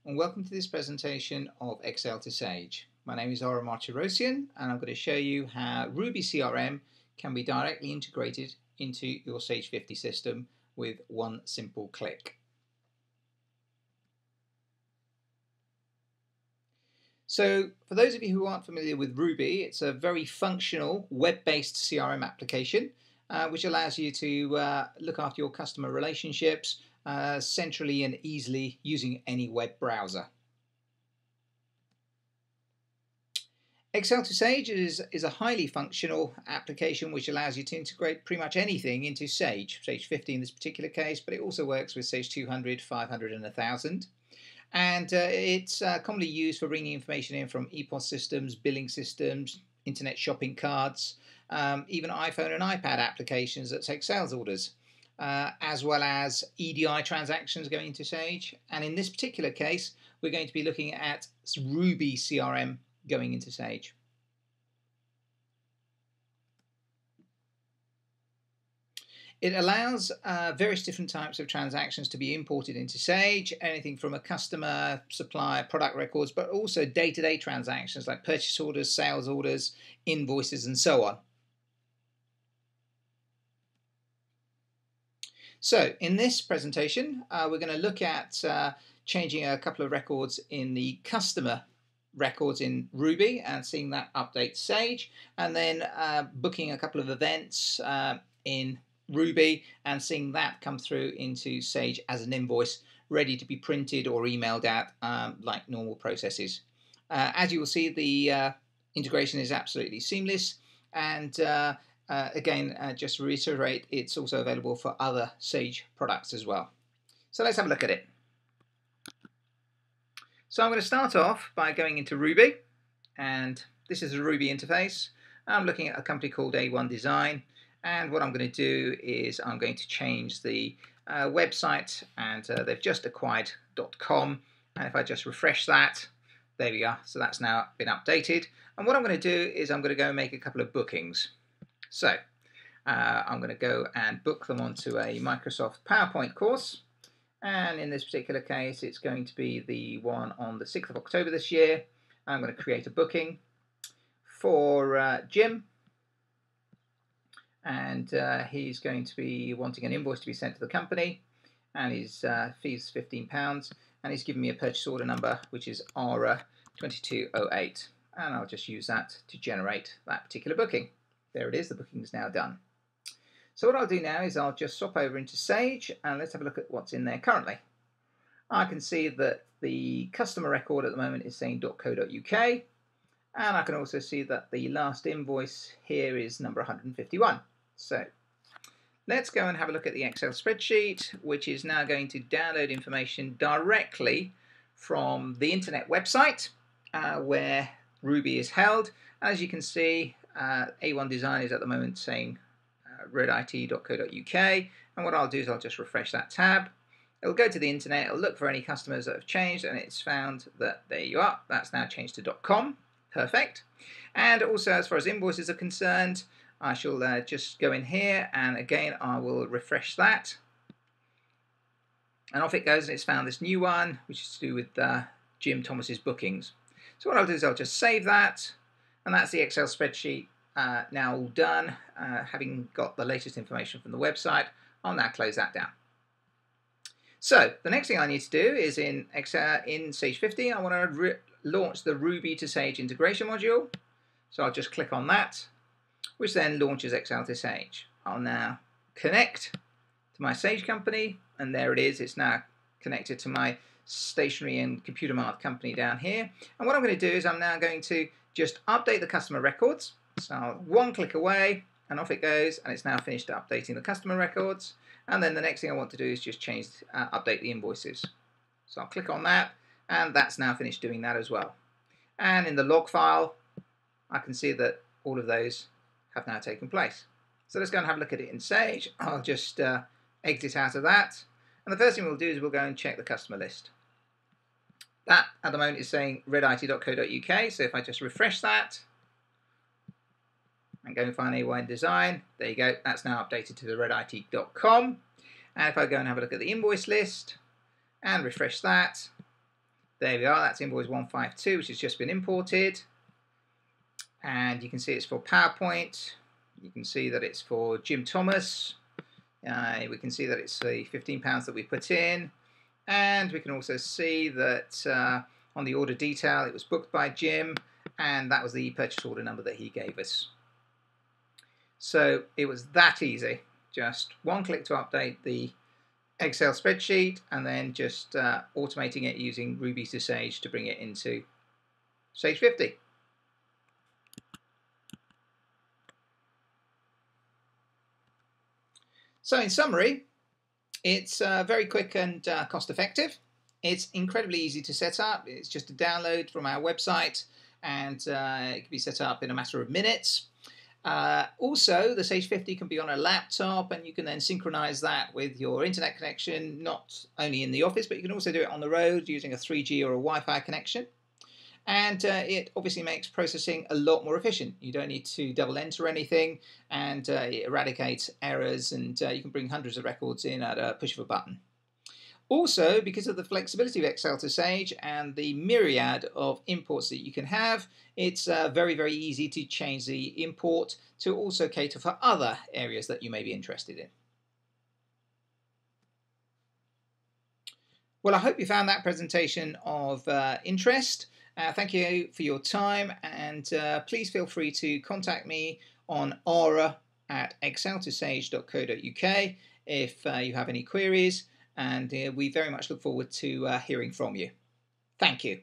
and welcome to this presentation of Excel2Sage. My name is Ara Martirossian and I'm going to show you how Rubi CRM can be directly integrated into your Sage 50 system with one simple click. So for those of you who aren't familiar with Rubi, it's a very functional web-based CRM application which allows you to look after your customer relationships centrally and easily using any web browser. Excel2Sage is a highly functional application which allows you to integrate pretty much anything into Sage 50 in this particular case, but it also works with Sage 200, 500 and 1000. And it's commonly used for bringing information in from EPOS systems, billing systems, internet shopping carts, even iPhone and iPad applications that take sales orders, as well as EDI transactions going into Sage. And in this particular case, we're going to be looking at Rubi CRM going into Sage. It allows various different types of transactions to be imported into Sage, anything from a customer, supplier, product records, but also day-to-day transactions like purchase orders, sales orders, invoices, and so on. So in this presentation, we're going to look at changing a couple of records in the customer records in Rubi and seeing that update Sage, and then booking a couple of events in Rubi and seeing that come through into Sage as an invoice ready to be printed or emailed out like normal processes. As you will see, the integration is absolutely seamless, and again, just to reiterate, it's also available for other Sage products as well. So let's have a look at it. So I'm going to start off by going into Rubi, and this is a Rubi interface. I'm looking at a company called A1 Design, and what I'm going to do is I'm going to change the website, and they've just acquired .com, and if I just refresh that, there we are. So that's now been updated, and what I'm going to do is I'm going to go and make a couple of bookings. So I'm going to go and book them onto a Microsoft PowerPoint course, and in this particular case it's going to be the one on the 6th of October this year. I'm going to create a booking for Jim, and he's going to be wanting an invoice to be sent to the company, and his fee is £15, and he's given me a purchase order number which is Ara 2208, and I'll just use that to generate that particular booking. There it is, the booking is now done. So what I'll do now is I'll just swap over into Sage and let's have a look at what's in there currently. I can see that the customer record at the moment is saying .co.uk, and I can also see that the last invoice here is number 151. So let's go and have a look at the Excel spreadsheet, which is now going to download information directly from the internet website where Rubi is held. As you can see, A1 Design is at the moment saying redit.co.uk, and what I'll do is I'll just refresh that tab. It'll go to the internet, it'll look for any customers that have changed, and it's found that there you are, that's now changed to .com. Perfect. And also, as far as invoices are concerned, I shall just go in here, and again I will refresh that, and off it goes, and it's found this new one which is to do with Jim Thomas's bookings. So what I'll do is I'll just save that, and that's the Excel spreadsheet now all done. Having got the latest information from the website, I'll now close that down. So the next thing I need to do is in Sage 50, I want to launch the Rubi to Sage integration module. So I'll just click on that, which then launches Excel2Sage. I'll now connect to my Sage company, and there it is. It's now connected to my stationery and computer mart company down here. And what I'm going to do is I'm now going to just update the customer records. So one click away, and off it goes, and it's now finished updating the customer records. And then the next thing I want to do is just update the invoices. So I'll click on that, and that's now finished doing that as well. And in the log file, I can see that all of those have now taken place. So let's go and have a look at it in Sage. I'll just exit out of that, and the first thing we'll do is we'll go and check the customer list. That at the moment is saying redit.co.uk, so if I just refresh that and go and find A1 Design, there you go, that's now updated to the redit.com. And if I go and have a look at the invoice list and refresh that, There we are, that's invoice 152, which has just been imported. And you can see it's for PowerPoint. You can see that it's for Jim Thomas. We can see that it's the £15 that we put in. And we can also see that on the order detail, it was booked by Jim, and that was the purchase order number that he gave us. So it was that easy. Just one click to update the Excel spreadsheet, and then just automating it using Rubi CRM to bring it into Sage 50. So in summary, it's very quick and cost effective. It's incredibly easy to set up. It's just a download from our website, and it can be set up in a matter of minutes. Also, the Sage 50 can be on a laptop, and you can then synchronize that with your internet connection, not only in the office, but you can also do it on the road using a 3G or a Wi-Fi connection. And it obviously makes processing a lot more efficient. You don't need to double enter anything, and it eradicates errors, and you can bring hundreds of records in at a push of a button. Also, because of the flexibility of Excel2Sage and the myriad of imports that you can have, it's very, very easy to change the import to also cater for other areas that you may be interested in. Well, I hope you found that presentation of interest. Thank you for your time, and please feel free to contact me on ara@excel2sage.co.uk if you have any queries, and we very much look forward to hearing from you. Thank you.